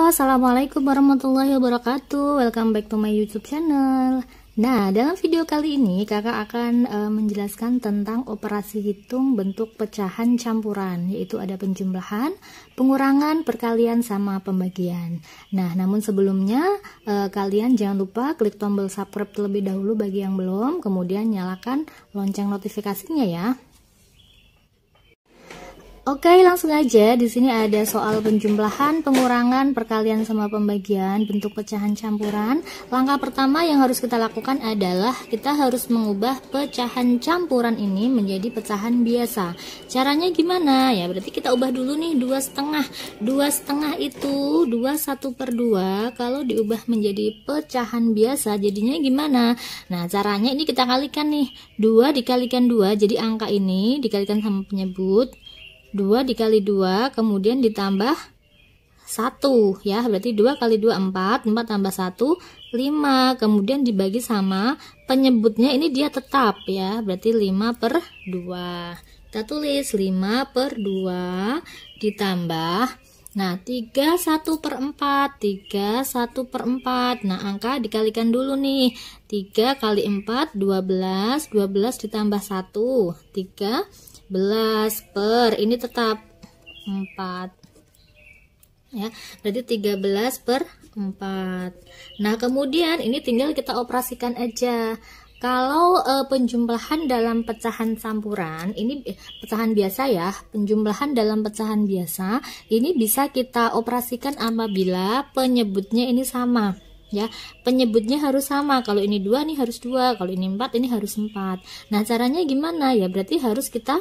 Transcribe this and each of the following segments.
Halo, assalamualaikum warahmatullahi wabarakatuh. Welcome back to my YouTube channel. Nah, dalam video kali ini kakak akan menjelaskan tentang operasi hitung bentuk pecahan campuran, yaitu ada penjumlahan, pengurangan, perkalian, sama pembagian. Nah, namun sebelumnya kalian jangan lupa klik tombol subscribe terlebih dahulu bagi yang belum, kemudian nyalakan lonceng notifikasinya ya. Oke, langsung aja. Di sini ada soal penjumlahan, pengurangan, perkalian sama pembagian bentuk pecahan campuran. Langkah pertama yang harus kita lakukan adalah kita harus mengubah pecahan campuran ini menjadi pecahan biasa. Caranya gimana? Ya, berarti kita ubah dulu nih 2,5. 2,5 itu 2/1/2. Kalau diubah menjadi pecahan biasa jadinya gimana? Nah, caranya ini kita kalikan nih. 2 dikalikan 2, jadi angka ini dikalikan sama penyebut. 2 dikali 2 kemudian ditambah 1 ya, berarti 2 kali 2 4, 4 tambah 1 5, kemudian dibagi sama penyebutnya ini dia tetap ya, berarti 5/2. Kita tulis 5/2 ditambah, nah 3/1/4, 3/1/4. Nah, angka dikalikan dulu nih. 3 kali 4 12, 12 ditambah 1 13 per ini tetap 4 ya, berarti 13/4. Nah, kemudian ini tinggal kita operasikan aja. Kalau penjumlahan dalam pecahan campuran ini pecahan biasa ya, penjumlahan dalam pecahan biasa ini bisa kita operasikan apabila penyebutnya ini sama ya, penyebutnya harus sama. Kalau ini 2 nih harus 2, kalau ini 4 ini harus 4. Nah, caranya gimana ya, berarti harus kita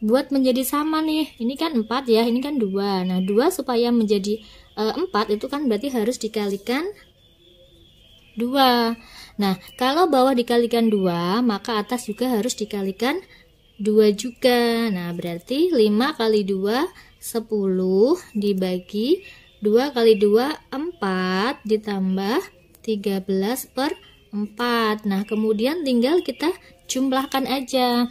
buat menjadi sama nih. Ini kan 4 ya, ini kan 2. Nah, 2 supaya menjadi 4 itu kan berarti harus dikalikan 2. Nah, kalau bawah dikalikan 2 maka atas juga harus dikalikan 2 juga. Nah, berarti 5 kali 2 10 dibagi 2 kali 2 4 ditambah 13/4. Nah, kemudian tinggal kita jumlahkan aja.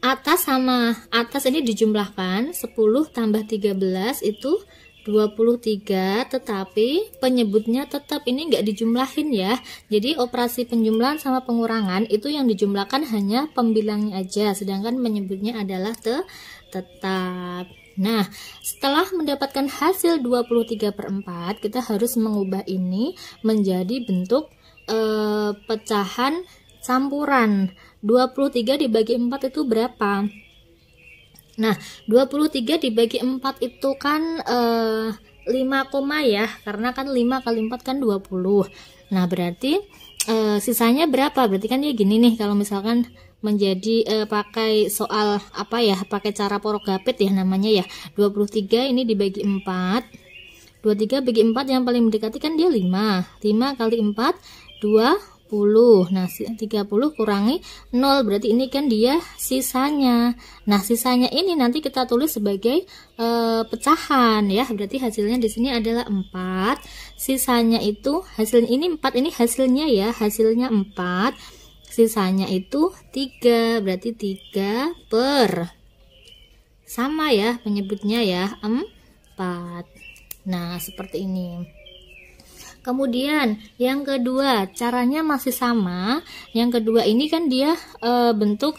Atas sama atas ini dijumlahkan, 10 tambah 13 itu 23, tetapi penyebutnya tetap ini enggak dijumlahin ya. Jadi operasi penjumlahan sama pengurangan itu yang dijumlahkan hanya pembilangnya aja, sedangkan penyebutnya adalah tetap. Nah, setelah mendapatkan hasil 23/4, kita harus mengubah ini menjadi bentuk pecahan campuran. 23 dibagi 4 itu berapa? Nah, 23 dibagi 4 itu kan 5, ya, karena kan 5 kali 4 kan 20. Nah, berarti sisanya berapa? Berarti kan ya gini nih, kalau misalkan menjadi pakai soal apa ya, pakai cara porogapit ya namanya ya. 23 ini dibagi 4, 23 bagi 4 yang paling mendekati kan dia 5. 5 kali 4 20. Nah, 30 kurangi 0, berarti ini kan dia sisanya. Nah, sisanya ini nanti kita tulis sebagai pecahan ya, berarti hasilnya di sini adalah 4. Sisanya itu hasilnya ini 4, ini hasilnya ya, hasilnya 4. Sisanya itu 3, berarti 3 per sama ya penyebutnya ya, 4. Nah, seperti ini. Kemudian yang kedua caranya masih sama. Yang kedua ini kan dia bentuk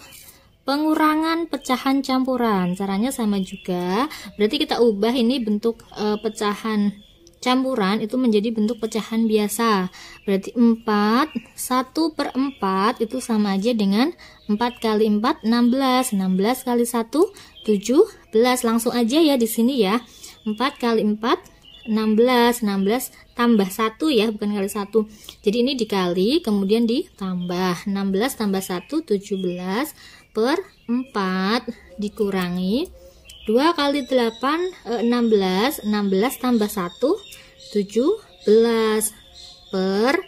pengurangan pecahan campuran, caranya sama juga. Berarti kita ubah ini bentuk pecahan campuran itu menjadi bentuk pecahan biasa. Berarti 4 1/4 itu sama aja dengan 4 kali 4 16. 16 kali 1 17. Langsung aja ya di sini ya. 4 kali 4 16. 16 tambah 1 ya, bukan kali 1. Jadi ini dikali kemudian ditambah. 16 tambah 1 17 per 4 dikurangi 2 kali 8 16. 16 tambah 1 17 per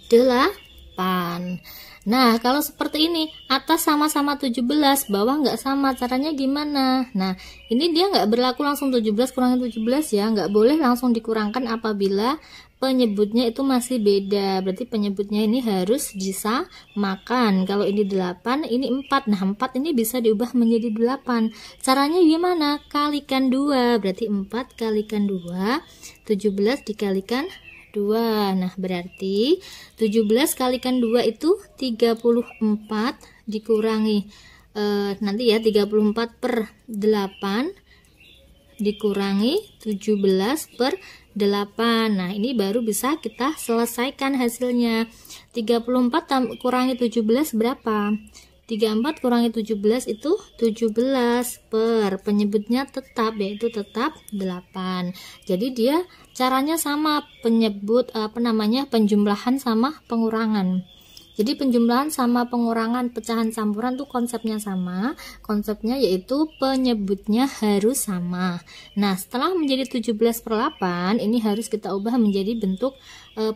8. Nah, kalau seperti ini, atas sama-sama 17, bawah nggak sama, caranya gimana? Nah, ini dia nggak berlaku langsung 17 kurangi 17 ya, nggak boleh langsung dikurangkan apabila penyebutnya itu masih beda. Berarti penyebutnya ini harus disamakan. Kalau ini 8, ini 4. Nah, 4 ini bisa diubah menjadi 8. Caranya gimana? Kalikan 2, berarti 4 kalikan 2, 17 dikalikan 2. Nah, berarti 17 kalikan 2 itu 34 dikurangi nanti ya 34 per 8 dikurangi 17 per 8. Nah, ini baru bisa kita selesaikan hasilnya. 34 kurangi 17 berapa? 34 kurangi 17 itu 17 per penyebutnya tetap, yaitu tetap 8. Jadi dia caranya sama, penyebut penjumlahan sama pengurangan. Jadi penjumlahan sama pengurangan pecahan campuran tuh konsepnya sama. Konsepnya yaitu penyebutnya harus sama. Nah, setelah menjadi 17 per 8, ini harus kita ubah menjadi bentuk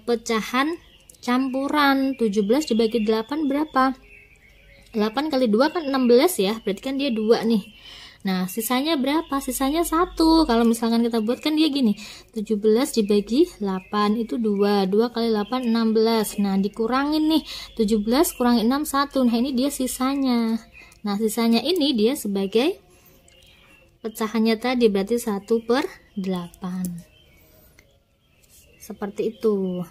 pecahan campuran. 17 dibagi 8 berapa? 8 kali 2 kan 16 ya, berarti kan dia 2 nih. Nah, sisanya berapa? Sisanya 1. Kalau misalkan kita buat kan dia gini, 17 dibagi 8 itu 2. 2 kali 8 16. Nah, dikurangin nih, 17 kurangi 6 1. Nah, ini dia sisanya. Nah, sisanya ini dia sebagai pecahannya tadi, berarti 1 per 8. Seperti itu.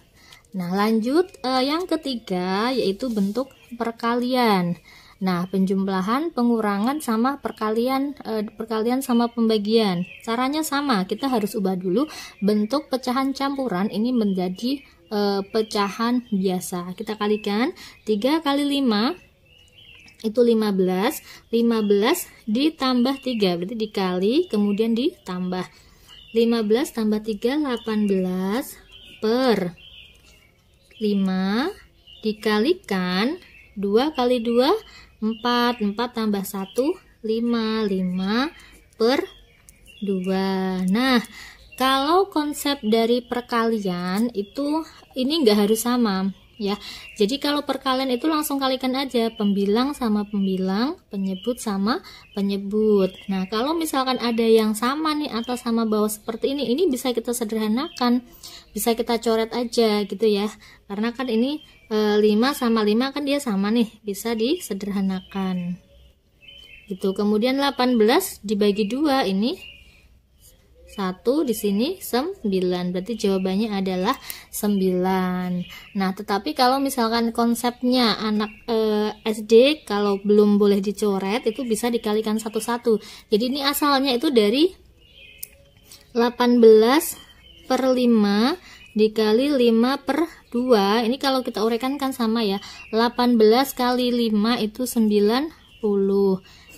Nah, lanjut yang ketiga yaitu bentuk perkalian. Nah, penjumlahan, pengurangan sama perkalian sama pembagian. Caranya sama, kita harus ubah dulu bentuk pecahan campuran ini menjadi pecahan biasa. Kita kalikan 3 kali 5 itu 15. 15 ditambah 3 berarti dikali kemudian ditambah. 15 tambah 3 18 per 5 dikalikan 2 kali 2 4. 4 tambah 1 5. 5 per 2. Nah, kalau konsep dari perkalian itu ini enggak harus sama ya. Jadi kalau perkalian itu langsung kalikan aja pembilang sama pembilang, penyebut sama penyebut. Nah, kalau misalkan ada yang sama nih atas sama bawah seperti ini bisa kita sederhanakan. Bisa kita coret aja gitu ya. Karena kan ini 5 sama 5 kan dia sama nih, bisa disederhanakan. Gitu. Kemudian 18 dibagi 2 ini 1 di sini 9. Berarti jawabannya adalah 9. Nah, tetapi kalau misalkan konsepnya anak SD kalau belum boleh dicoret itu bisa dikalikan satu-satu. Jadi ini asalnya itu dari 18 per 5 dikali 5 per 2. Ini kalau kita uraikan kan sama ya. 18 kali 5 itu 90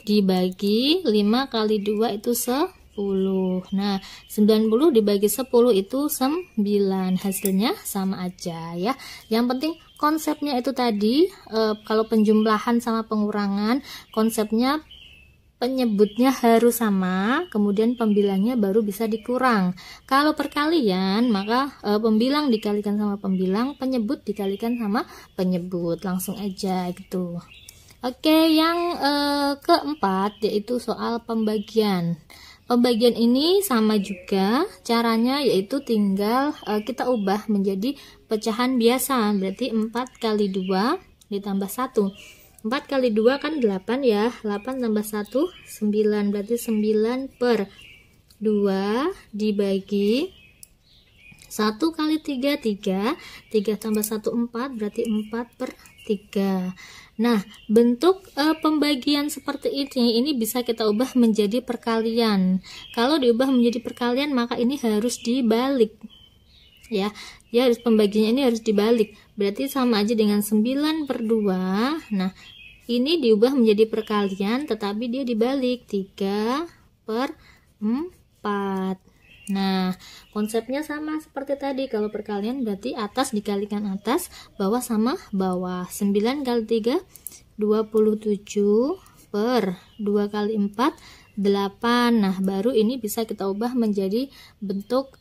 dibagi 5 kali 2 itu 10. Nah, 90 dibagi 10 itu 9. Hasilnya sama aja ya. Yang penting konsepnya itu tadi kalau penjumlahan sama pengurangan konsepnya penyebutnya harus sama, kemudian pembilangnya baru bisa dikurang. Kalau perkalian, maka pembilang dikalikan sama pembilang, penyebut dikalikan sama penyebut. Langsung aja gitu. Oke, yang keempat yaitu soal pembagian. Pembagian ini sama juga, caranya yaitu tinggal kita ubah menjadi pecahan biasa. Berarti 4 kali 2 ditambah 1. 4 kali 2 kan 8 ya. 8 tambah 1 9. Berarti 9 per 2 dibagi 1 kali 3 3. 3 tambah 1 4. Berarti 4 per 3. Nah, bentuk pembagian seperti ini bisa kita ubah menjadi perkalian. Kalau diubah menjadi perkalian maka ini harus dibalik. Ya, pembagiannya ini harus dibalik. Berarti sama aja dengan 9 per 2. Nah, ini diubah menjadi perkalian tetapi dia dibalik 3 per 4. Nah, konsepnya sama seperti tadi. Kalau perkalian berarti atas dikalikan atas, bawah sama bawah. 9 kali 3 27 per 2 kali 4 8. Nah, baru ini bisa kita ubah menjadi bentuk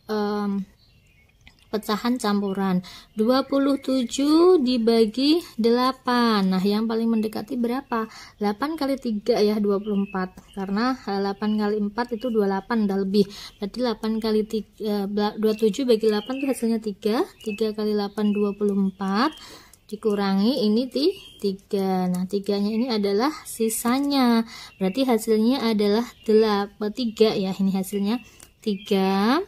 pecahan campuran. 27 dibagi 8. Nah, yang paling mendekati berapa? 8 kali 3 ya, 24. Karena 8 kali 4 itu 28 udah lebih. Berarti 8 kali 27 bagi 8 itu hasilnya 3. 3 kali 8 24. Dikurangi ini 3. Nah, 3-nya ini adalah sisanya. Berarti hasilnya adalah 3 ya. Ini hasilnya 3.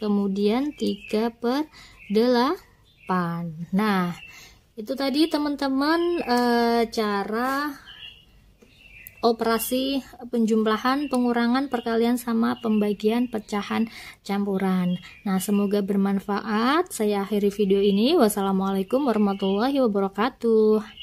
Kemudian 3/8. Nah, itu tadi teman-teman cara operasi penjumlahan, pengurangan, perkalian sama pembagian pecahan campuran. Nah, semoga bermanfaat. Saya akhiri video ini. Wassalamualaikum warahmatullahi wabarakatuh.